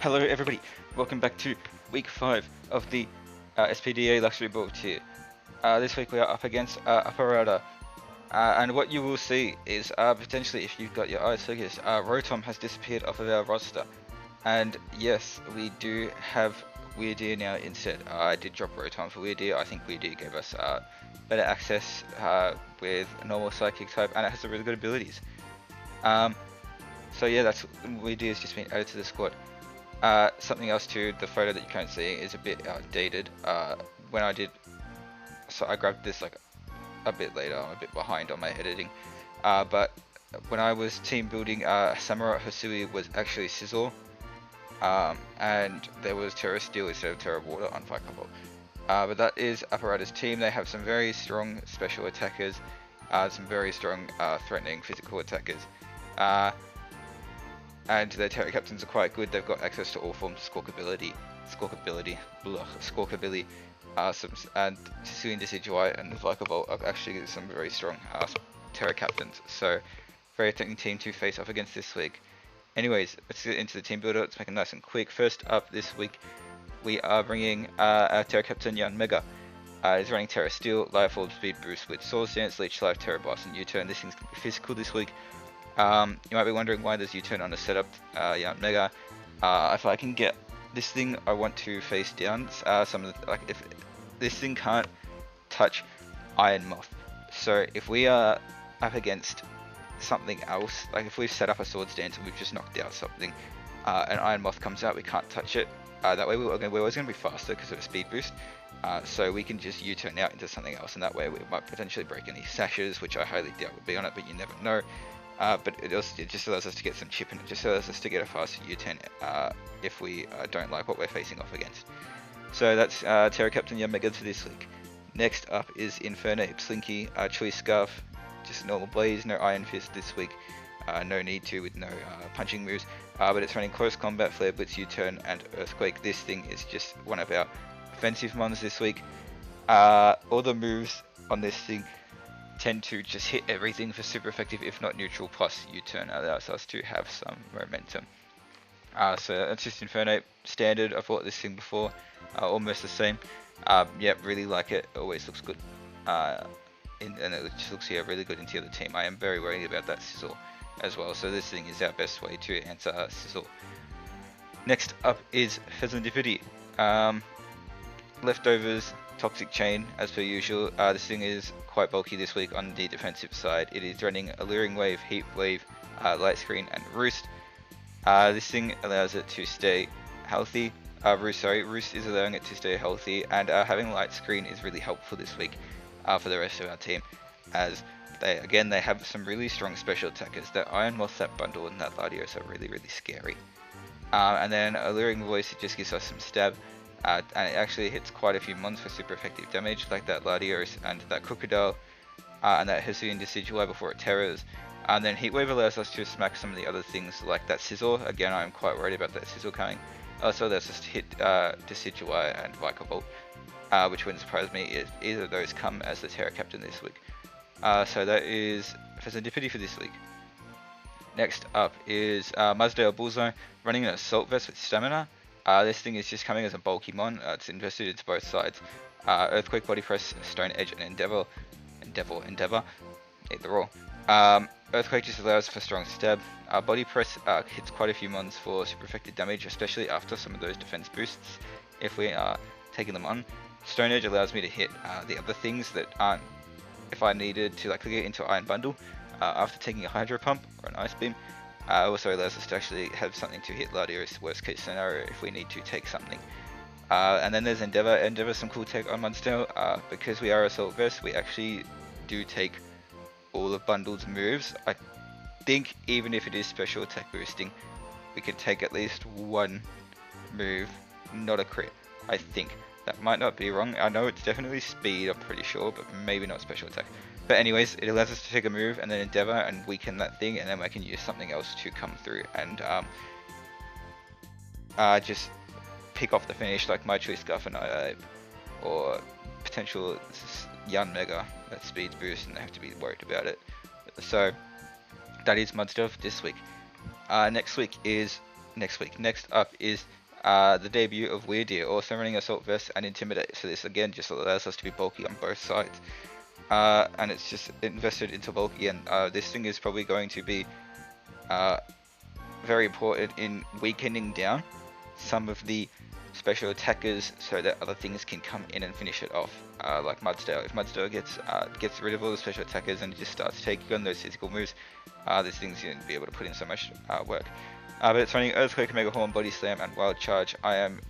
Hello everybody, welcome back to week 5 of the SPDA Luxury Book tier. This week we are up against Aparata, and what you will see is potentially, if you've got your eyes focused, Rotom has disappeared off of our roster. And yes, we do have Weirdeer now instead. I did drop Rotom for Weirdeer. I think Weirdeer gave us better access with normal Psychic type, and it has some really good abilities. So yeah, that's Weirdeer has just been added to the squad. Something else too, the photo that you can't see is a bit outdated. When I did, so I grabbed this like a bit later. I'm a bit behind on my editing. But when I was team building, Samurott Hisui was actually Scizor. And there was Terra Steel instead of Terra Water on Fire Couple. But that is Aparata's team. They have some very strong special attackers, some very strong threatening physical attackers. And their Terra Captains are quite good. They've got access to all forms of Squawkabilly, and Hisuian Decidueye and Vikavolt are actually some very strong Terra Captains. So, very threatening team to face off against this week. Anyways, let's get into the team builder. Let's make it nice and quick. First up this week, we are bringing our Terra Captain Yanmega. He's running Terra Steel, Life Orb Speed Boost with Swords Dance, Leech Life, Terra Blast, and U-Turn. This thing's gonna be physical this week. You might be wondering why there's U-Turn on the setup, Yanmega. If I can get this thing, I want to face down some of the, like, if this thing can't touch Iron Moth. So if we are up against something else, like if we've set up a Swords Dance and we've just knocked out something, and Iron Moth comes out, we can't touch it. That way we're always going to be faster because of a speed boost. So we can just U-turn out into something else, and that way we might potentially break any sashes, which I highly doubt would be on it, but you never know. But it just allows us to get some chip, and it just allows us to get a faster U-turn if we don't like what we're facing off against. So that's Terra Captain Yanmega for this week. Next up is Infernape, Slinky, Choice Scarf, just normal Blaze, no Iron Fist this week. No need to with no punching moves, but it's running Close Combat, Flare Blitz, U-turn, and Earthquake. This thing is just one of our offensive mons this week. All the moves on this thing tend to just hit everything for super effective, if not neutral, plus U-turn allows us to have some momentum. So that's just Infernape, standard. I've bought this thing before, almost the same. Yeah, really like it, always looks good. And it just looks here really good into the other team. I am very worried about that Sizzle as well, so this thing is our best way to answer Sizzle. Next up is Pheasantipity. Leftovers, Toxic Chain, as per usual. This thing is quite bulky this week on the defensive side. It is running Alluring Wave, Heat Wave, Light Screen, and Roost. This thing allows it to stay healthy. Roost is allowing it to stay healthy, and having Light Screen is really helpful this week for the rest of our team, as they have some really strong special attackers. That Iron Moth, that Bundle, and that Latios are really scary. And then Alluring Voice, it just gives us some stab, and it actually hits quite a few mons for super effective damage, like that Latios and that Crocodile, and that Hisuian Decidueye before it terrors. And then Heatwave allows us to smack some of the other things like that Scizor. Again, I'm quite worried about that Scizor coming. Also, that's just hit Decidueye and Vikavolt, which wouldn't surprise me if either of those come as the Terra Captain this week. So that is Pheasantipity for this week. Next up is Mudsdale Bullseye, running an Assault Vest with Stamina. This thing is just coming as a bulky mon. It's invested into both sides. Earthquake, Body Press, Stone Edge, and Endeavor, either or. Earthquake just allows for strong stab. Body Press hits quite a few mons for super effective damage, especially after some of those defense boosts, if we are taking them on. Stone Edge allows me to hit the other things that aren't, if I needed to like get into Iron Bundle after taking a Hydro Pump or an Ice Beam. Also allows us to actually have something to hit Latios, worst case scenario, if we need to take something. And then there's Endeavor. Endeavor's some cool tech on Mudsdale. Because we are Assault Vest, we actually do take all of Bundle's moves. I think even if it is special attack boosting, we can take at least one move, not a crit. I think. That might not be wrong. I know it's definitely speed, I'm pretty sure, but maybe not special attack. But anyways, it allows us to take a move and then Endeavor and weaken that thing, and then we can use something else to come through and just pick off the finish, like my Choice Scarf and or potential Yanmega that speeds boost, and they have to be worried about it. So that is Mudsdale this week. Next week is next week. Next up is the debut of Weirdeer, also running Assault Vest and Intimidate. So this again just allows us to be bulky on both sides. And it's just invested into bulky, and this thing is probably going to be very important in weakening down some of the special attackers so that other things can come in and finish it off, like Mudsdale. If Mudsdale gets rid of all the special attackers and just starts taking on those physical moves, this thing's going to be able to put in so much work. But it's running Earthquake, Mega Horn, Body Slam, and Wild Charge. I am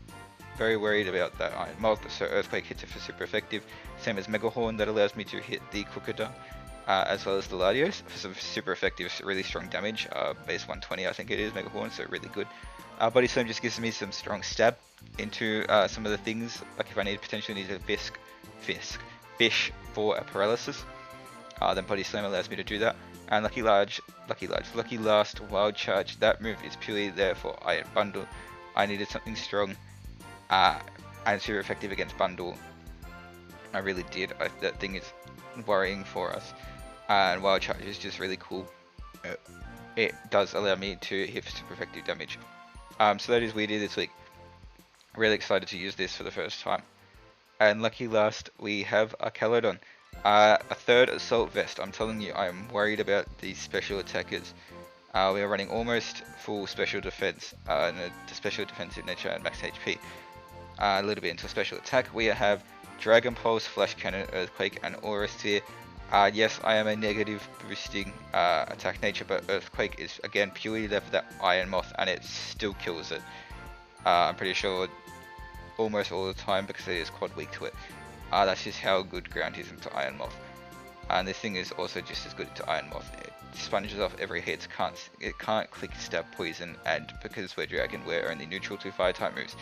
very worried about that Iron Moth, so Earthquake hits it for super effective. Same as Mega Horn, that allows me to hit the Crocodile, as well as the Latios for some super effective, really strong damage. Base 120 I think it is, Mega Horn, so really good. Body Slam just gives me some strong stab into some of the things, like if I potentially need a Fish for a paralysis, then Body Slam allows me to do that. And Lucky Last, Wild Charge, that move is purely there for Iron Bundle. I needed something strong and super effective against Bundle. I really did. That thing is worrying for us. And Wild Charge is just really cool. It does allow me to hit super effective damage. So that is Weirdeer this week. Really excited to use this for the first time. And lucky last, we have a Calodon. A third Assault Vest. I'm telling you, I am worried about these special attackers. We are running almost full special defense, and a special defensive nature and max HP. A little bit into special attack, we have Dragon Pulse, Flash Cannon, Earthquake, and Aura Sphere. Yes, I am a negative boosting attack nature, but Earthquake is again purely there for that Iron Moth, and it still kills it. I'm pretty sure almost all the time because it is quad weak to it. That's just how good ground is into Iron Moth. And this thing is also just as good to Iron Moth. It sponges off every hit, it can't click stab poison, and because we're dragon, we're only neutral to fire type moves.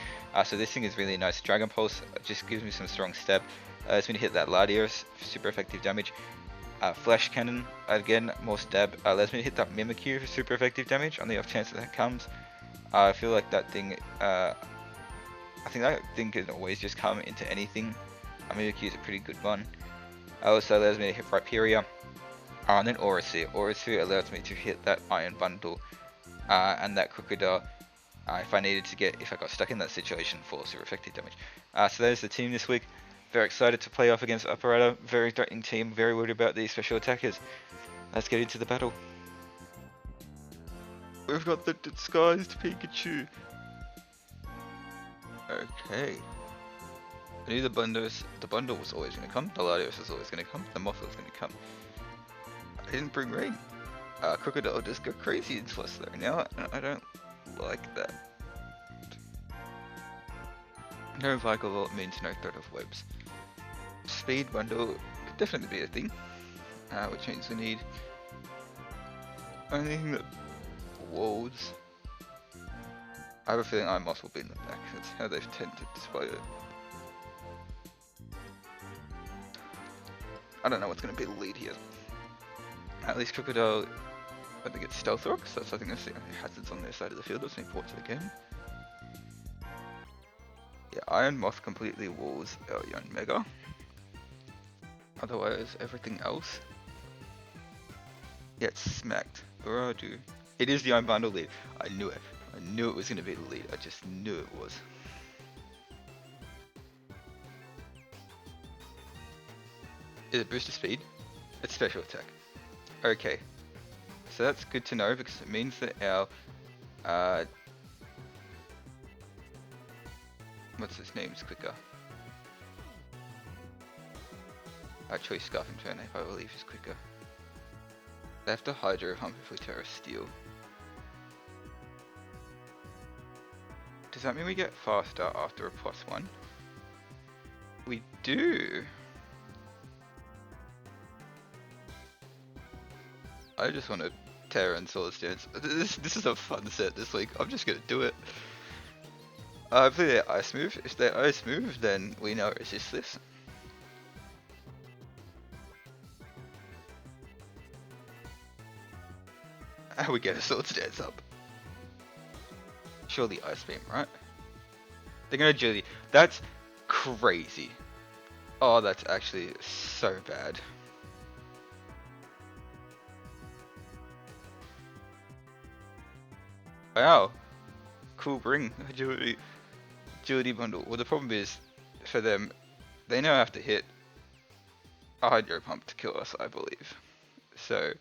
So this thing is really nice. Dragon Pulse just gives me some strong stab. Allows me to hit that Latios for super effective damage. Flash Cannon, again, more stab. Allows me to hit that Mimikyu for super effective damage on the off chance that comes. I feel like that thing, I think that thing can always just come into anything. Mimikyu is a pretty good one. Also allows me to hit Rhyperia. And then Aura Sphere. Aura Sphere allows me to hit that Iron Bundle and that Crocodile if I got stuck in that situation for super effective damage. So there's the team this week. Very excited to play off against Apparatus. Very threatening team. Very worried about these special attackers. Let's get into the battle. We've got the disguised Pikachu. Okay. I knew the bundle was always going to come. The Latios was always going to come. The Moth was going to come. I didn't bring rain. Crocodile just got crazy into us though. Now I don't like that. No Vital Vault means no threat of webs. Speed bundle could definitely be a thing. Which means we need anything that walls. I have a feeling Iron Moth will be in the back. That's how they've tended to display it. I don't know what's going to be the lead here. At least Crocodile, I think it's Stealth Rock, so that's, I think that's the only hazards on their side of the field. That's important to the game. Yeah, Iron Moth completely walls our young Mega. Otherwise, everything else gets smacked. Baradu. It is the Iron Bundle lead. I knew it. I knew it was going to be the lead. I just knew it was. Is it booster speed? It's special attack. Okay. So that's good to know because it means that our what's his name's quicker. Choice Scarf and Turnape I believe is quicker. They have to Hydro Hump if we Terra Steel. Does that mean we get faster after a +1? We do! I just want to Terra and Swords Dance. This is a fun set this week. I'm just gonna do it. Hopefully they're Ice Move. If they're Ice Move, then we know resist this. And we get a Swords Dance up. Surely Ice Beam, right? They're gonna Judy. That's crazy. Oh, that's actually so bad. Wow. full bring agility bundle. Well, the problem is for them, they now have to hit a hydro pump to kill us, I believe. So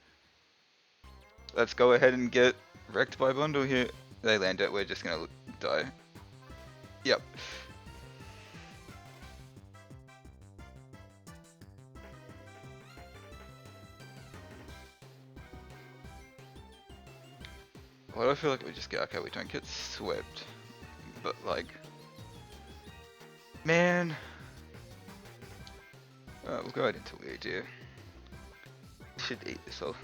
let's go ahead and get wrecked by bundle here. They land it. We're just gonna die. Yep. Why do I feel like we just get okay? We don't get swept, but like, man. We'll go ahead into weird here. Should eat this all.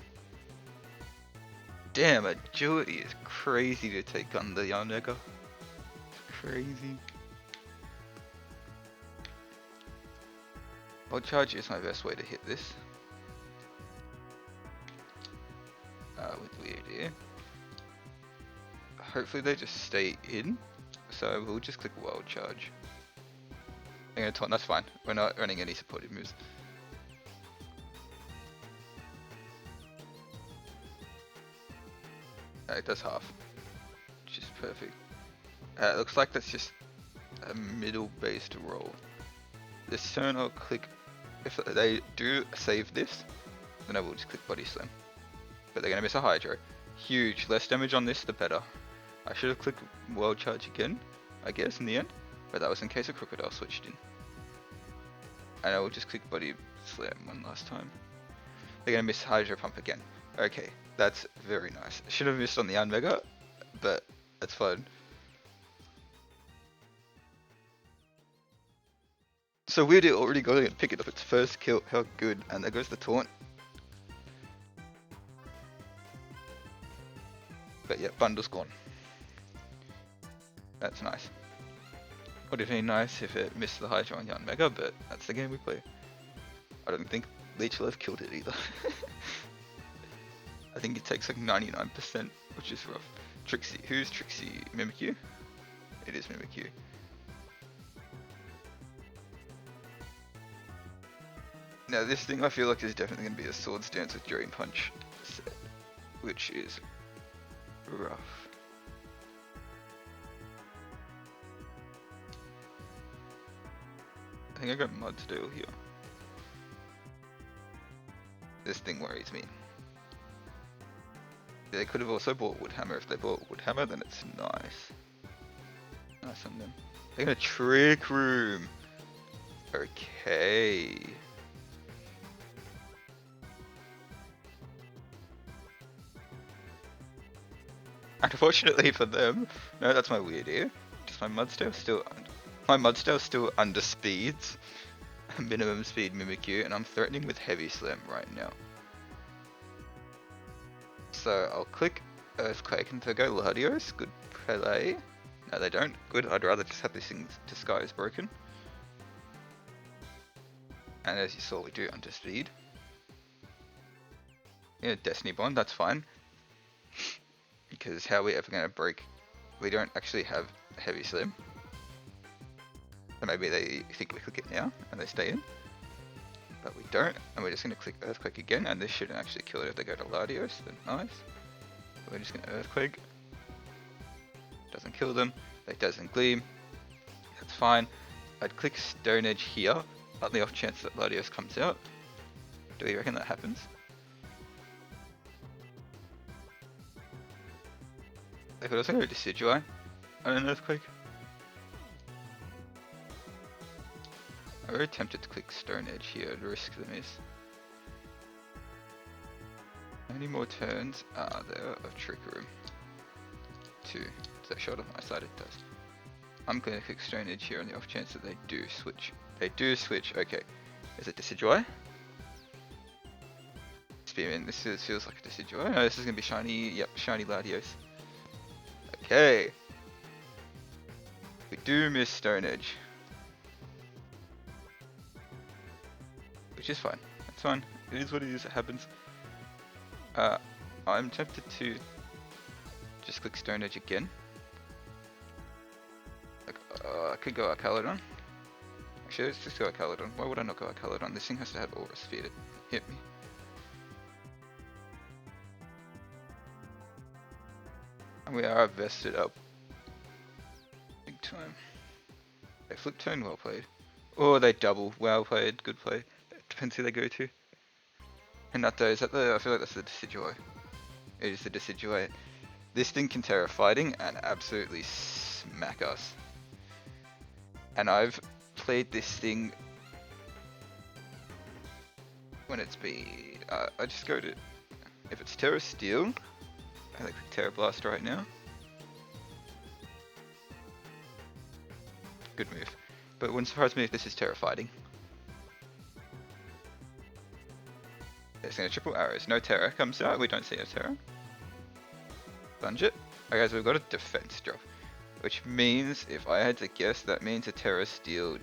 Damn, agility is crazy to take on the Yanega. Crazy. Volt charge is my best way to hit this. With weird here. Hopefully they just stay in. So we'll just click wild charge. I'm gonna taunt, that's fine. We're not running any supportive moves. It does half, which is perfect. It looks like that's just a middle based roll. This turn I'll click, if they do save this, then I will just click body slam. But they're gonna miss a hydro. Huge, less damage on this the better. I should have clicked wild charge again, I guess, in the end. But that was in case a crocodile switched in. And I will just click body slam one last time. They're gonna miss hydro pump again. Okay, that's very nice. Should have missed on the Unmega, but that's fine. So Weird already going and picking up its first kill. How good! And there goes the taunt. But yeah, bundle's gone. That's nice. Would have been nice if it missed the Hydro on Yanmega, but that's the game we play. I don't think Leech will have killed it either. I think it takes like 99%, which is rough. Trixie, who's Trixie? Mimikyu? It is Mimikyu. Now this thing I feel like is definitely going to be a Swords Dance with Drain Punch set, which is rough. I think I got Mudsteel here. This thing worries me. They could have also bought Woodhammer. If they bought Woodhammer, then it's nice. Nice on them. They're gonna Trick Room. Okay. Unfortunately for them, no, that's my weird ear. Just my Mudsteel still under speeds. Minimum speed Mimikyu, and I'm threatening with Heavy Slam right now. So I'll click Earthquake and they go Latios. Good play. No, they don't. Good. I'd rather just have these things disguise broken. And as you saw, we do under speed. Yeah, Destiny Bond. That's fine. Because how are we ever going to break? We don't actually have Heavy Slam. So maybe they think we click it now and they stay in. But we don't, and we're just going to click Earthquake again, and this shouldn't actually kill it if they go to Latios, then nice. We're just going to Earthquake. Doesn't kill them, it doesn't Gleam. That's fine. I'd click Stone Edge here, on the off chance that Latios comes out. Do we reckon that happens? They could also go Decidueye on an Earthquake. I'm very tempted to click Stone Edge here and risk the miss. How many more turns are there of Trick Room? 2. Does that show it on my side? It does. I'm going to click Stone Edge here on the off chance that they do switch. They do switch, okay. Is it Decidueye? Spearman, this feels like a Decidueye. No, this is going to be shiny, yep, shiny Latios. Okay. We do miss Stone Edge. Which is fine. That's fine. It is what it is. It happens. I'm tempted to just click Stone Edge again. Like, I could go Arcalodon. Actually, let's just go Arcalodon. Why would I not go Arcalodon? This thing has to have Aura Sphere to hit me. And we are vested up time. They flip turn, well played. Or they double, well played, good play. Depends who they go to. And that though, is that the, I feel like that's the Decidueye. It is the Decidueye. This thing can Terra Fighting and absolutely smack us. And I've played this thing when it's been, I just go to, if it's Terra Steel, I like Terra Blast right now. Good move. But it wouldn't surprise me if this is Terra Fighting. It's gonna triple arrows. No Terra comes out, we don't see a Terra. Plunge it. Okay, so we've got a defense drop. Which means, if I had to guess, that means a Terra Steel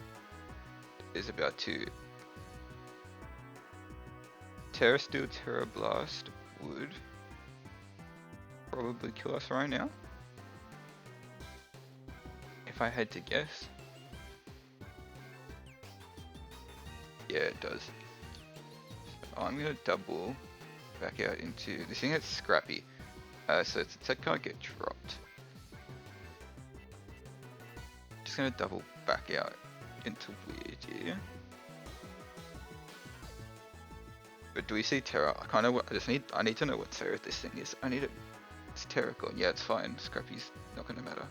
is about to... Terra Steel, Terra Blast would probably kill us right now. If I had to guess. Yeah, it does. So I'm gonna double back out into... This thing has Scrappy. So its attack can't get dropped. Just gonna double back out into weird here. But do we see Terra? I need to know what Terra this thing is. It's Terra gone. Yeah, it's fine. Scrappy's not gonna matter.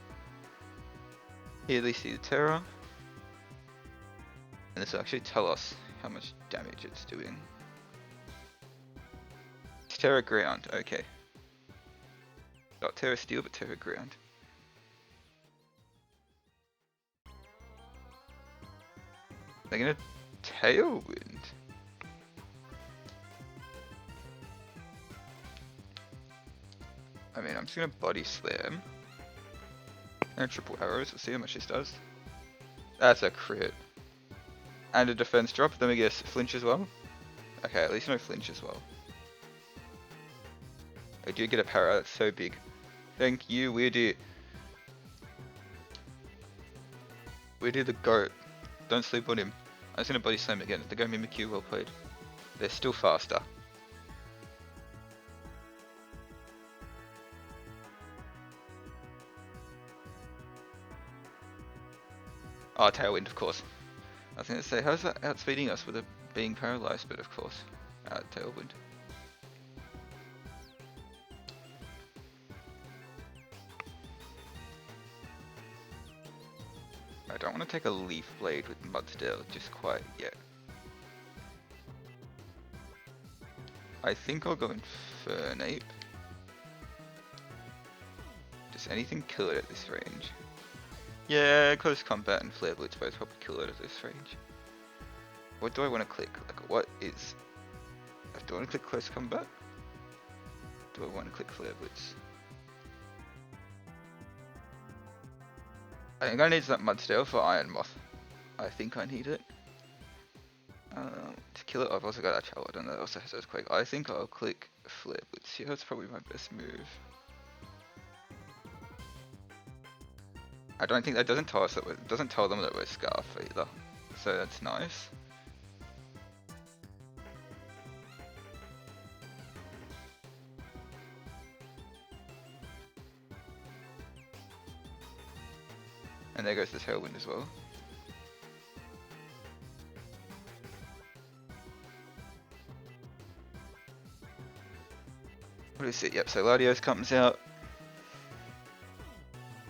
Here they see the Terra. And this will actually tell us how much damage it's doing. It's Terra Ground, okay. Not Terra Steel, but Terra Ground. They're gonna Tailwind. I mean, I'm just gonna Body Slam. And triple arrows, let's see how much this does. That's a crit. And a defense drop, then we get a flinch as well. Okay, at least no flinch as well. I do get a para, that's so big. Thank you, Weirdy. Weirdy the goat. Don't sleep on him. I'm just gonna Body Slam again. The Go Mimikyu, well played. They're still faster. Oh, Tailwind, of course. I was gonna say, how's that outspeeding us with it being paralyzed? But of course, Tailwind. I don't want to take a Leaf Blade with Mudsdale just quite yet. I think I'll go Infernape. Does anything kill it at this range? Yeah, Close Combat and Flare Blitz both probably kill it at this range. What do I want to click? Like, what is... Do I want to click Close Combat? Do I want to click Flare Blitz? I think I need that Mudsdale for Iron Moth. I think I need it. To kill it, I've also got that Charlatan that also has Earthquake. I think I'll click Flare Blitz here, that's probably my best move. I don't think that doesn't tell us that it doesn't tell them that we're Scarf either, so that's nice. And there goes the Tailwind as well. What is it? Yep, so Latios comes out.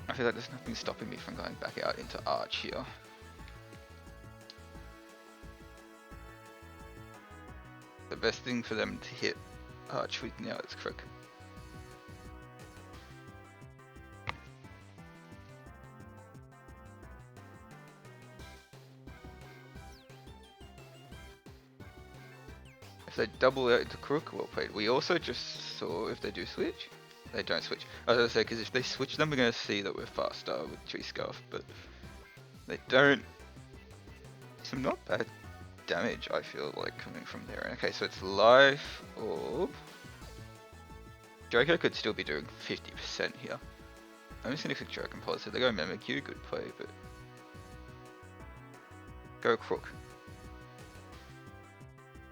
I feel like there's nothing stopping me from going back out into Arch here. The best thing for them to hit Arch with now is Crook. If they double out into Crook, well played. We also just saw if they do switch. They don't switch. I was gonna say, because if they switch them, we're gonna see that we're faster with Tree Scarf, but they don't. Some not bad damage, I feel like, coming from there. Okay, so it's Life Orb. Draco could still be doing 50% here. I'm just gonna click Dragon Pulse. So they go Mimikyu, good play, but go Crook.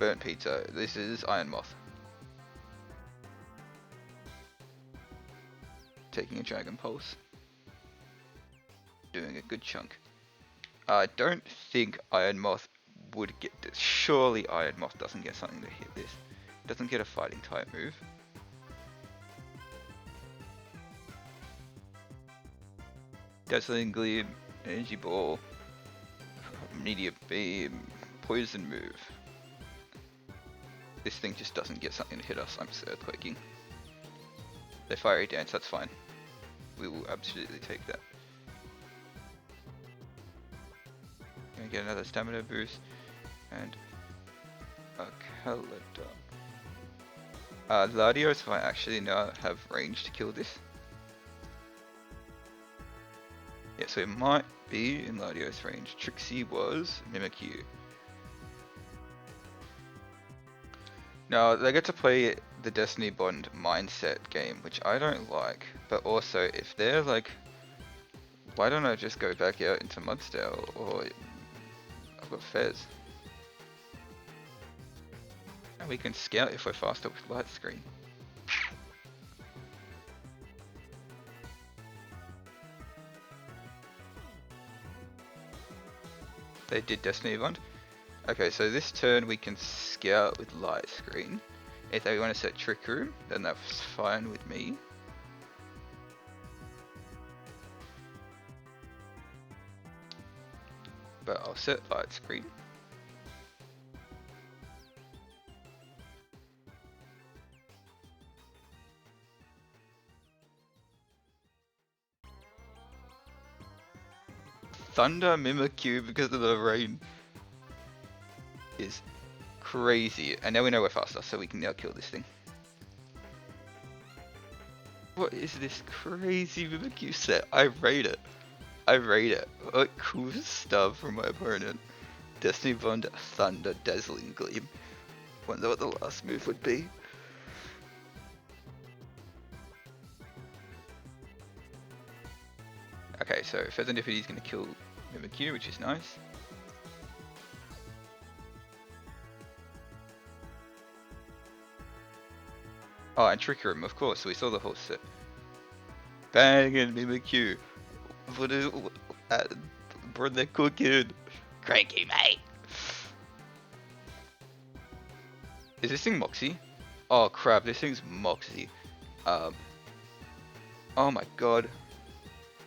Burnt Pizza. This is Iron Moth. Taking a Dragon Pulse. doing a good chunk. I don't think Iron Moth would get this. Surely Iron Moth doesn't get something to hit this. Doesn't get a fighting type move. Dazzling Gleam, Energy Ball, Meteor Beam, Poison move. This thing just doesn't get something to hit us. I'm just earthquaking. They Fiery Dance, that's fine. We will absolutely take that. Gonna get another stamina boost and a Caledon. Latios might actually now have range to kill this. Yeah, so it might be in Latios range. Trixie was Mimikyu. Now, they get to play the Destiny Bond mindset game, which I don't like. But also, if they're like, why don't I just go back out into Mudsdale? Or I've got Fez. And we can scout if we're faster with light screen. They did Destiny Bond. Okay, so this turn we can scout with light screen. If they want to set Trick Room, then that's fine with me. But I'll set light screen. Thunder Mimikyu because of the rain is crazy. And now we know we're faster, so we can now kill this thing. What is this crazy Mimikyu set? I rate it. I rate it. What cool stuff from my opponent. Destiny Bond, Thunder, Dazzling Gleam. Wonder what the last move would be. Okay, so Fezandipity is going to kill Mimikyu, which is nice. Oh, and Trick Room, of course, so we saw the whole set. Bang and Mimikyu. What is... Bro, they're cooking. Cranky, mate. Is this thing Moxie? Oh crap, this thing's Moxie. Oh my god.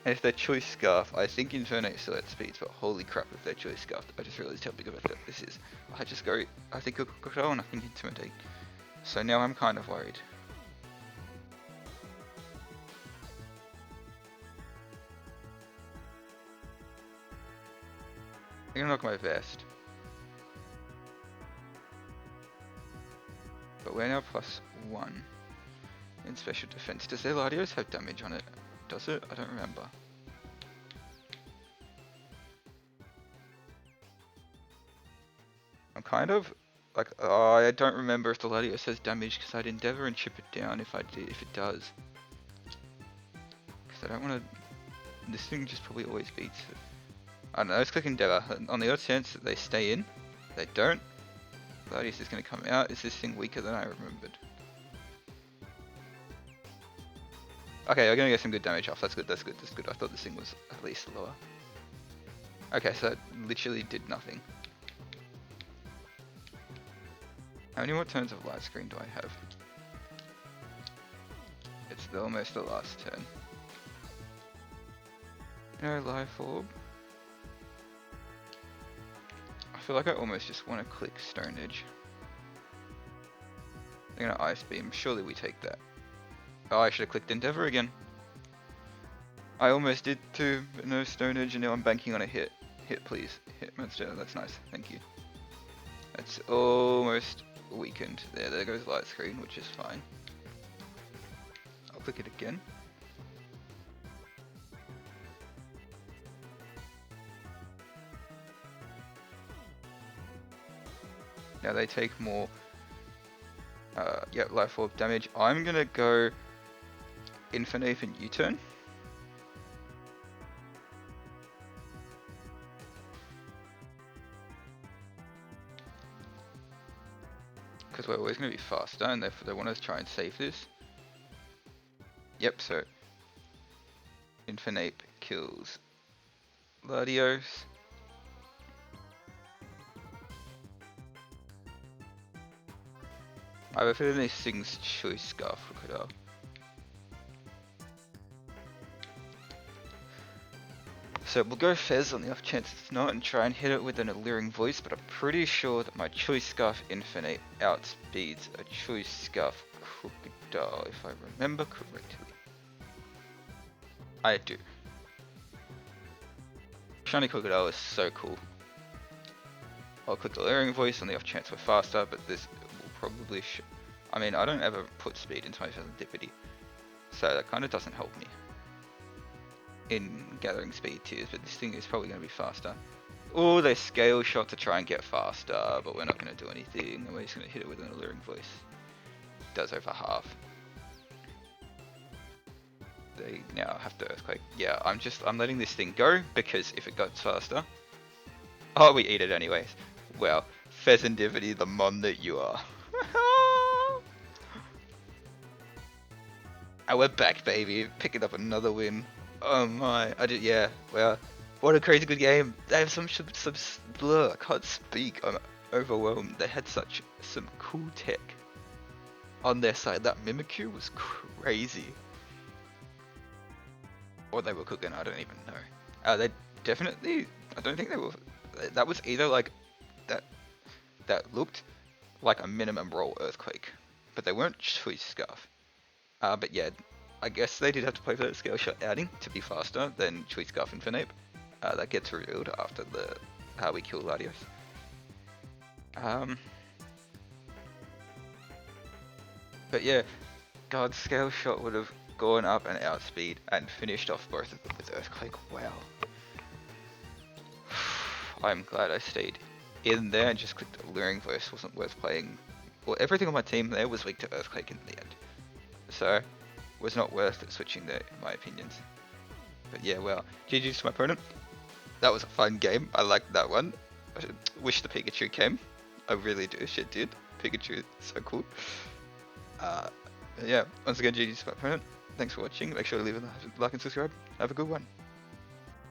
And if they're Choice Scarf, I think Infernape still at speeds, but holy crap if they're Choice Scarf. I just realized how big of a threat this is. I just go, I think I'll go and I can Intimidate. So now I'm kind of worried. I'm gonna knock my vest. But we're now +1 in special defense. Does their Latios have damage on it? Does it? I don't remember. I'm kind of like, oh, I don't remember if the Latios has damage because I'd endeavor and chip it down if it does. Because I don't want to. This thing just probably always beats it. I don't know. Let's click Endeavor. On the odd chance that they stay in, they don't. Latios is going to come out. Is this thing weaker than I remembered? Okay, we're gonna get some good damage off. That's good, that's good, that's good. I thought this thing was at least lower. Okay, so that literally did nothing. How many more turns of light screen do I have? It's almost the last turn. No life orb. I feel like I almost just want to click Stone Edge. I'm gonna Ice Beam. Surely we take that. Oh, I should have clicked Endeavor again. I almost did too, but no Stone Edge, and now I'm banking on a hit. Hit, please. Hit Monster. That's nice. Thank you. That's almost weakened. There goes light screen, which is fine. I'll click it again. Now they take more life orb damage. I'm gonna go Infernape and U-turn. Because we're always gonna be faster and therefore they want us to try and save this. Yep, so Infernape kills Latios. I have a feeling this thing's Choice Scarf Crocodile. So we'll go Fez on the off chance it's not and try and hit it with an alluring voice, but I'm pretty sure that my Choice Scarf Infinite outspeeds a Choice Scarf Crocodile, if I remember correctly. I do. Shiny Crocodile is so cool. I'll click the alluring voice on the off chance we're faster, but this will probably I mean, I don't ever put speed into my Serendipity, so that kind of doesn't help me in gathering speed tiers, but this thing is probably going to be faster. Oh, they Scale Shot to try and get faster, but we're not going to do anything, and we're just going to hit it with an alluring voice. It does over half. They now have to Earthquake. Yeah, I'm letting this thing go, because if it goes faster... Oh, we eat it anyways. Well, Fezandivity, the mon that you are. And we're back, baby, picking up another win. Oh my, yeah, well, what a crazy good game. They have some blur, I can't speak, I'm overwhelmed. They had some cool tech on their side. That Mimikyu was crazy. What they were cooking, I don't even know. They definitely, I don't think they were, that was either like, that looked like a minimum roll Earthquake, but they weren't Choice Scarf. But yeah, I guess they did have to play for that Scale Shot outing to be faster than Choice Scarf Infinite. That gets revealed after how we kill Latios. But yeah, God, Scale Shot would have gone up and outspeed and finished off both of them with Earthquake. Wow. I'm glad I stayed in there and just clicked Alluring Voice. Wasn't worth playing. Well, everything on my team there was weak to Earthquake in the end. So, was not worth switching there, in my opinions. But yeah, well, GG's to my opponent. That was a fun game. I liked that one. I wish the Pikachu came. I really do. Shit did. Pikachu is so cool. Yeah, once again, GG's to my opponent. Thanks for watching. Make sure to leave a like and subscribe. Have a good one.